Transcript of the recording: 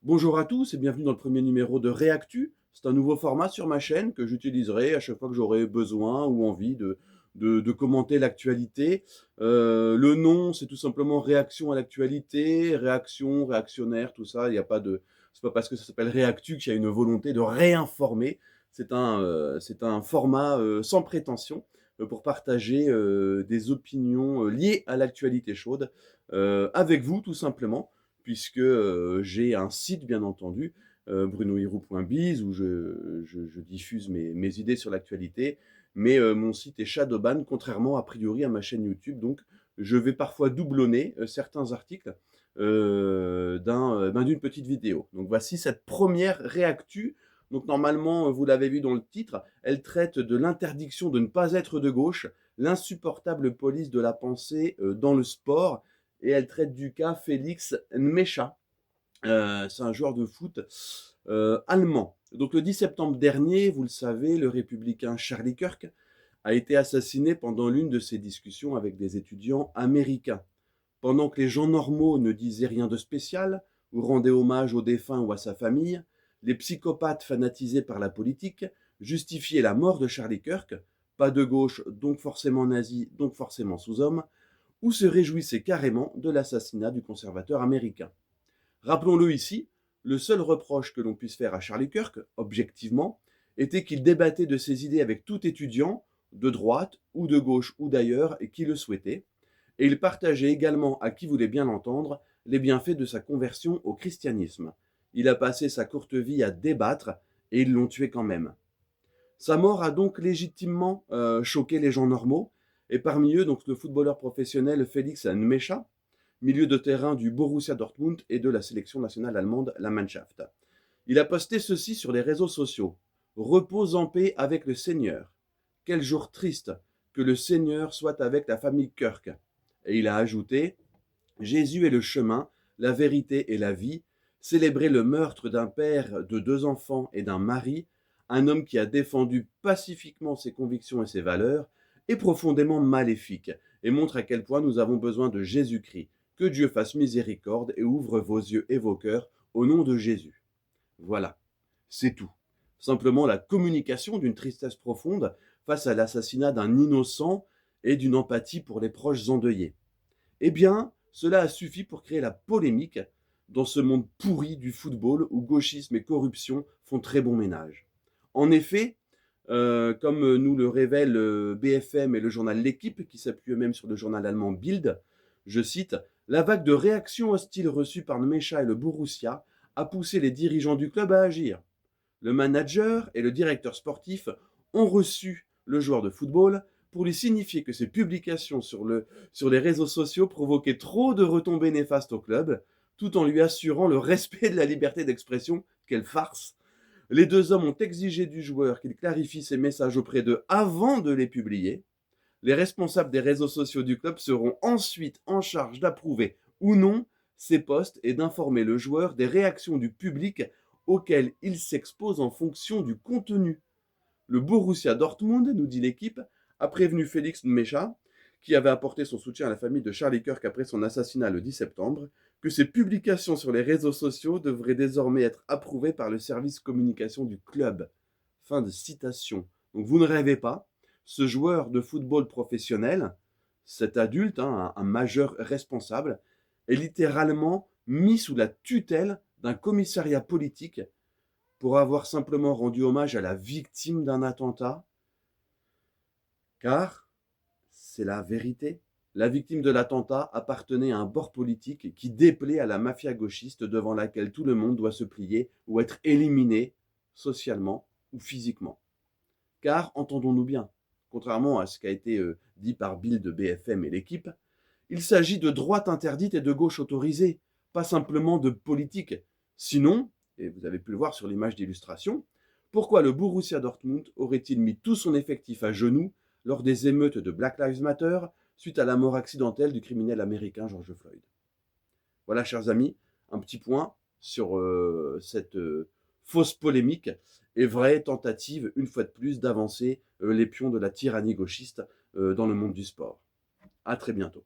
Bonjour à tous et bienvenue dans le premier numéro de Réactu. C'est un nouveau format sur ma chaîne que j'utiliserai à chaque fois que j'aurai besoin ou envie de commenter l'actualité. Le nom, c'est tout simplement réaction à l'actualité, réaction, réactionnaire, tout ça. Il n'y a pas de, c'est pas parce que ça s'appelle Réactu qu'il y a une volonté de réinformer. C'est un format sans prétention pour partager des opinions liées à l'actualité chaude avec vous, tout simplement puisque, j'ai un site bien entendu, brunohirou.biz où je diffuse mes idées sur l'actualité. Mais, mon site est shadowban contrairement a priori à ma chaîne YouTube, donc je vais parfois doublonner, certains articles, d'une petite vidéo. Donc voici cette première réactu. Donc normalement, vous l'avez vu dans le titre, elle traite de l'interdiction de ne pas être de gauche, l'insupportable police de la pensée, dans le sport et elle traite du cas Félix Nmecha. C'est un joueur de foot allemand. Donc le 10 septembre dernier, vous le savez, le républicain Charlie Kirk a été assassiné pendant l'une de ses discussions avec des étudiants américains. Pendant que les gens normaux ne disaient rien de spécial ou rendaient hommage au défunt ou à sa famille, les psychopathes fanatisés par la politique justifiaient la mort de Charlie Kirk, pas de gauche, donc forcément nazi, donc forcément sous-homme, ou se réjouissait carrément de l'assassinat du conservateur américain. Rappelons-le ici, le seul reproche que l'on puisse faire à Charlie Kirk, objectivement, était qu'il débattait de ses idées avec tout étudiant, de droite ou de gauche ou d'ailleurs, et qui le souhaitait, et il partageait également, à qui voulait bien l'entendre, les bienfaits de sa conversion au christianisme. Il a passé sa courte vie à débattre, et ils l'ont tué quand même. Sa mort a donc légitimement choqué les gens normaux, et parmi eux, donc le footballeur professionnel Félix Nmecha, milieu de terrain du Borussia Dortmund et de la sélection nationale allemande, la Mannschaft. Il a posté ceci sur les réseaux sociaux. Repose en paix avec le Seigneur. Quel jour triste que le Seigneur soit avec la famille Kirk. Et il a ajouté Jésus est le chemin, la vérité et la vie. Célébrer le meurtre d'un père, de deux enfants et d'un mari, un homme qui a défendu pacifiquement ses convictions et ses valeurs, est profondément maléfique et montre à quel point nous avons besoin de Jésus-Christ. Que Dieu fasse miséricorde et ouvre vos yeux et vos cœurs au nom de Jésus. Voilà, c'est tout. Simplement la communication d'une tristesse profonde face à l'assassinat d'un innocent et d'une empathie pour les proches endeuillés. Eh bien, cela a suffi pour créer la polémique dans ce monde pourri du football où gauchisme et corruption font très bon ménage. En effet, comme nous le révèle BFM et le journal L'équipe, qui s'appuie eux-mêmes sur le journal allemand Bild, je cite, la vague de réactions hostiles reçues par Nmecha et le Borussia a poussé les dirigeants du club à agir. Le manager et le directeur sportif ont reçu le joueur de football pour lui signifier que ses publications sur les réseaux sociaux provoquaient trop de retombées néfastes au club, tout en lui assurant le respect de la liberté d'expression. Quelle farce! Les deux hommes ont exigé du joueur qu'il clarifie ses messages auprès d'eux avant de les publier. Les responsables des réseaux sociaux du club seront ensuite en charge d'approuver ou non ces posts et d'informer le joueur des réactions du public auxquelles il s'expose en fonction du contenu. Le Borussia Dortmund, nous dit l'équipe, a prévenu Félix Nmecha, qui avait apporté son soutien à la famille de Charlie Kirk après son assassinat le 10 septembre, que ses publications sur les réseaux sociaux devraient désormais être approuvées par le service communication du club. Fin de citation. Donc vous ne rêvez pas, ce joueur de football professionnel, cet adulte, un majeur responsable, est littéralement mis sous la tutelle d'un commissariat politique pour avoir simplement rendu hommage à la victime d'un attentat, car c'est la vérité. La victime de l'attentat appartenait à un bord politique qui déplaît à la mafia gauchiste devant laquelle tout le monde doit se plier ou être éliminé socialement ou physiquement. Car, entendons-nous bien, contrairement à ce qui a été dit par Bill de BFM et l'équipe, il s'agit de droite interdite et de gauche autorisée, pas simplement de politique. Sinon, et vous avez pu le voir sur l'image d'illustration, pourquoi le Borussia Dortmund aurait-il mis tout son effectif à genoux lors des émeutes de Black Lives Matter suite à la mort accidentelle du criminel américain George Floyd? Voilà, chers amis, un petit point sur cette fausse polémique et vraie tentative, une fois de plus, d'avancer les pions de la tyrannie gauchiste dans le monde du sport. À très bientôt.